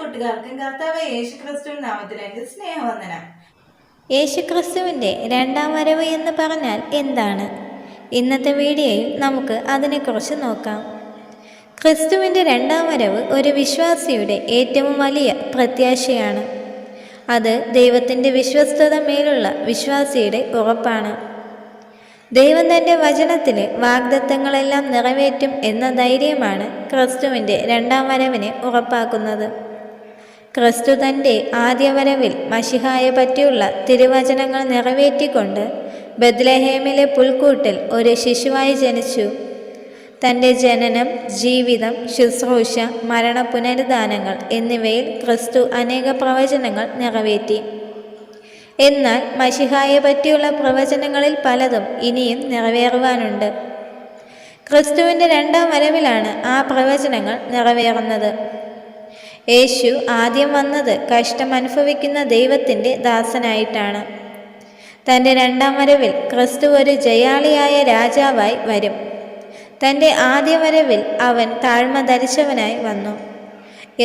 കൂട്ടുകാർക്കും കർത്താവ് യേശുക്രിസ്തു നാമത്തിൽ എൻ്റെ സ്നേഹവന്ദനം. യേശുക്രിസ്തുവിൻ്റെ രണ്ടാം വരവ് എന്ന് പറഞ്ഞാൽ എന്താണ്? ഇന്നത്തെ വീഡിയോയിൽ നമുക്ക് അതിനെക്കുറിച്ച് നോക്കാം. ക്രിസ്തുവിൻ്റെ രണ്ടാം വരവ് ഒരു വിശ്വാസിയുടെ ഏറ്റവും വലിയ പ്രത്യാശയാണ്. അത് ദൈവത്തിൻ്റെ വിശ്വസ്തത മേലുള്ള വിശ്വാസിയുടെ ഉറപ്പാണ്. ദൈവം തൻ്റെ വചനത്തിൽ വാഗ്ദത്തങ്ങളെല്ലാം നിറവേറ്റും എന്ന ധൈര്യമാണ് ക്രിസ്തുവിൻ്റെ രണ്ടാം വരവിനെ ഉറപ്പാക്കുന്നത്. ക്രിസ്തു തൻ്റെ ആദ്യ വരവിൽ മശിഹായെ പറ്റിയുള്ള തിരുവചനങ്ങൾ നിറവേറ്റിക്കൊണ്ട് ബത്ലഹേമിലെ പുൽക്കൂട്ടിൽ ഒരു ശിശുവായി ജനിച്ചു. തൻ്റെ ജനനം, ജീവിതം, ശുശ്രൂഷ, മരണ, പുനരുദ്ധാനങ്ങൾ എന്നിവയിൽ ക്രിസ്തു അനേക പ്രവചനങ്ങൾ നിറവേറ്റി. എന്നാൽ മശിഹായെ പറ്റിയുള്ള പ്രവചനങ്ങളിൽ പലതും ഇനിയും നിറവേറുവാനുണ്ട്. ക്രിസ്തുവിൻ്റെ രണ്ടാം വരവിലാണ് ആ പ്രവചനങ്ങൾ നിറവേറുന്നത്. യേശു ആദ്യം വന്നത് കഷ്ടമനുഭവിക്കുന്ന ദൈവത്തിൻ്റെ ദാസനായിട്ടാണ്. തൻ്റെ രണ്ടാം വരവിൽ ക്രിസ്തു ഒരു ജയാളിയായ രാജാവായി വരും. തൻ്റെ ആദ്യ വരവിൽ അവൻ താഴ്മ ധരിച്ചവനായി വന്നു.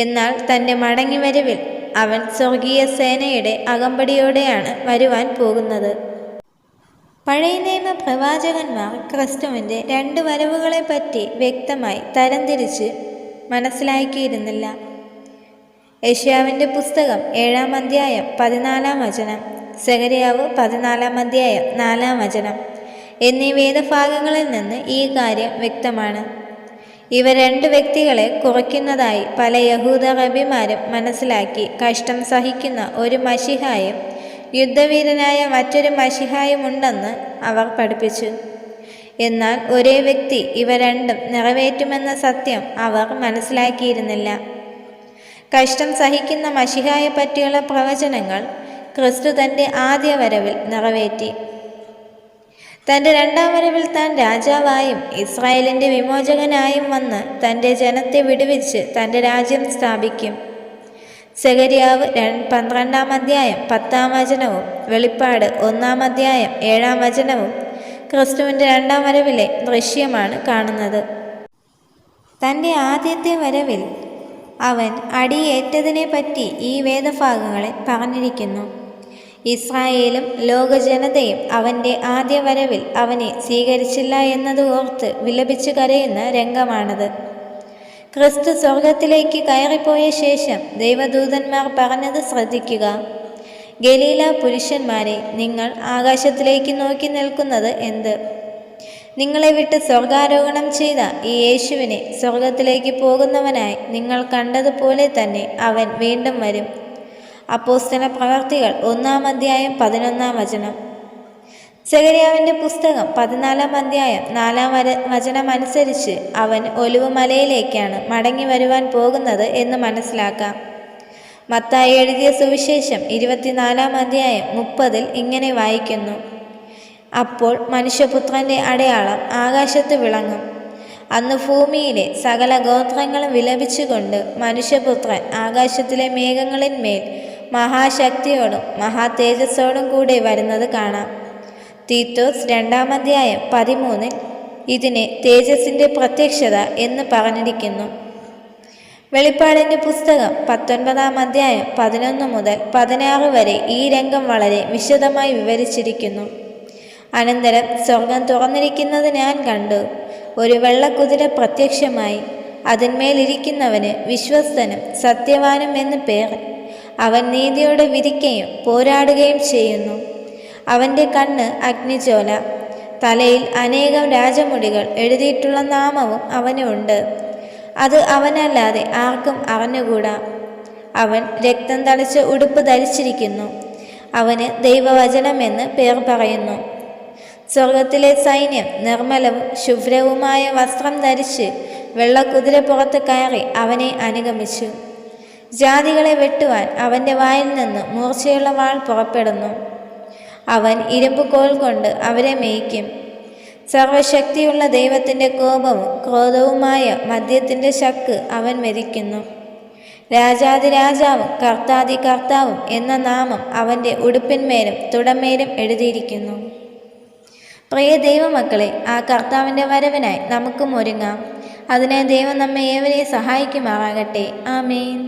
എന്നാൽ തൻ്റെ മടങ്ങിവരവിൽ അവൻ സ്വർഗീയ സേനയുടെ അകമ്പടിയോടെയാണ് വരുവാൻ പോകുന്നത്. പഴയ നിയമ പ്രവാചകന്മാർ ക്രിസ്തുവിൻ്റെ രണ്ട് വരവുകളെപ്പറ്റി വ്യക്തമായി തരംതിരിച്ച് മനസ്സിലാക്കിയിരുന്നില്ല. യെശയ്യാവിൻ്റെ പുസ്തകം 7-ാം അധ്യായം 14-ാം വചനം, സെഖര്യാവ് 14-ാം അധ്യായം 4-ാം വചനം എന്നീ വേദഭാഗങ്ങളിൽ നിന്ന് ഈ കാര്യം വ്യക്തമാണ്. ഇവ രണ്ട് വ്യക്തികളെ കുറയ്ക്കുന്നതായി പല യഹൂദ റബിമാരും മനസ്സിലാക്കി കഷ്ടം സഹിക്കുന്ന ഒരു മശിഹായും യുദ്ധവീരനായ മറ്റൊരു മശിഹായും ഉണ്ടെന്ന് അവർ പഠിപ്പിച്ചു. എന്നാൽ ഒരേ വ്യക്തി ഇവ രണ്ടും നിറവേറ്റുമെന്ന സത്യം അവർ മനസ്സിലാക്കിയിരുന്നില്ല. കഷ്ടം സഹിക്കുന്ന മശിഹായെ പറ്റിയുള്ള പ്രവചനങ്ങൾ ക്രിസ്തു തൻ്റെ ആദ്യ വരവിൽ നിറവേറ്റി. തൻ്റെ രണ്ടാം വരവിൽ താൻ രാജാവായും ഇസ്രായേലിൻ്റെ വിമോചകനായും വന്ന് തൻ്റെ ജനത്തെ വിടുവിച്ച് തൻ്റെ രാജ്യം സ്ഥാപിക്കും. സെഖര്യാവ് 12-ാം അധ്യായം 10-ാം വചനവും വെളിപ്പാട് 1-ാം അധ്യായം 7-ാം വചനവും ക്രിസ്തുവിൻ്റെ രണ്ടാം വരവിലെ ദൃശ്യമാണ് കാണുന്നത്. തൻ്റെ ആദ്യത്തെ വരവിൽ അവൻ അടിയേറ്റതിനെപ്പറ്റി ഈ വേദഭാഗങ്ങളിൽ പറഞ്ഞിരിക്കുന്നു. ഇസ്രായേലും ലോകജനതയും അവൻ്റെ ആദ്യ വരവിൽ അവനെ സ്വീകരിച്ചില്ല എന്നത് ഓർത്ത് വിലപിച്ചു കരയുന്ന രംഗമാണത്. ക്രിസ്തു സ്വർഗത്തിലേക്ക് കയറിപ്പോയ ശേഷം ദൈവദൂതന്മാർ പറഞ്ഞത് ശ്രദ്ധിക്കുക. ഗലീല പുരുഷന്മാരെ, നിങ്ങൾ ആകാശത്തിലേക്ക് നോക്കി നിൽക്കുന്നത് എന്ത്? നിങ്ങളെ വിട്ട് സ്വർഗാരോഹണം ചെയ്ത ഈ യേശുവിനെ സ്വർഗത്തിലേക്ക് പോകുന്നവനായി നിങ്ങൾ കണ്ടതുപോലെ തന്നെ അവൻ വീണ്ടും വരും. അപ്പോസ്തല പ്രവർത്തികൾ 1-ാം അധ്യായം 11-ാം വചനം. സെഖര്യാവിൻ്റെ പുസ്തകം 14-ാം അധ്യായം 4-ാം വചനമനുസരിച്ച് അവൻ ഒലിവുമലയിലേക്കാണ് മടങ്ങി വരുവാൻ പോകുന്നത് എന്ന് മനസ്സിലാക്കാം. മത്തായി എഴുതിയ സുവിശേഷം 24-ാം അധ്യായം 30-ൽ ഇങ്ങനെ വായിക്കുന്നു: അപ്പോൾ മനുഷ്യപുത്രൻ്റെ അടയാളം ആകാശത്ത് വിളങ്ങും. അന്ന് ഭൂമിയിലെ സകല ഗോത്രങ്ങളും വിലപിച്ചുകൊണ്ട് മനുഷ്യപുത്രൻ ആകാശത്തിലെ മേഘങ്ങളിന്മേൽ മഹാശക്തിയോടും മഹാതേജസ്സോടും കൂടെ വരുന്നത് കാണാം. തീത്തോസ് 2-ാം അധ്യായം 13-ൽ ഇതിനെ തേജസ്സിൻ്റെ പ്രത്യക്ഷത എന്ന് പറഞ്ഞിരിക്കുന്നു. വെളിപ്പാടിൻ്റെ പുസ്തകം 19-ാം അധ്യായം 11 മുതൽ 16 വരെ ഈ രംഗം വളരെ വിശദമായി വിവരിച്ചിരിക്കുന്നു. അനന്തരം സ്വർഗം തുറന്നിരിക്കുന്നത് ഞാൻ കണ്ടു. ഒരു വെള്ളക്കുതിര പ്രത്യക്ഷമായി. അതിന്മേലിരിക്കുന്നവന് വിശ്വസ്തനും സത്യവാനും എന്ന് പേർ. അവൻ നീതിയോടെ വിധിക്കുകയും പോരാടുകയും ചെയ്യുന്നു. അവൻ്റെ കണ്ണ് അഗ്നിജ്വാല, തലയിൽ അനേകം രാജമുടികൾ, എഴുതിയിട്ടുള്ള നാമവും അവനുണ്ട്. അത് അവനല്ലാതെ ആർക്കും അറിഞ്ഞുകൂടാ. അവൻ രക്തം തളിച്ച ഉടുപ്പ് ധരിച്ചിരിക്കുന്നു. അവന് ദൈവവചനമെന്ന് പേർ പറയുന്നു. സ്വർഗത്തിലെ സൈന്യം നിർമ്മലവും ശുഭ്രവുമായ വസ്ത്രം ധരിച്ച് വെള്ളക്കുതിര പുറത്ത് കയറി അവനെ അനുഗമിച്ചു. ജാതികളെ വെട്ടുവാൻ അവൻ്റെ വായിൽ നിന്ന് മൂർച്ചയുള്ള വാൾ പുറപ്പെടുന്നു. അവൻ ഇരുമ്പ് കോൽ കൊണ്ട് അവരെ മേയ്ക്കും. സർവശക്തിയുള്ള ദൈവത്തിൻ്റെ കോപവും ക്രോധവുമായ മദ്യത്തിൻ്റെ ശക്ക് അവൻ മെതിക്കുന്നു. രാജാതിരാജാവും കർത്താതി കർത്താവും എന്ന നാമം അവൻ്റെ ഉടുപ്പിന്മേലും തുടമേലും എഴുതിയിരിക്കുന്നു. പ്രിയ ദൈവമക്കളെ, ആ കർത്താവിൻ്റെ വരവിനായി നമുക്കും ഒരുങ്ങാം. അതിനായി ദൈവം നമ്മെ ഏവരെയും സഹായിക്കുമാറാകട്ടെ. ആമേൻ.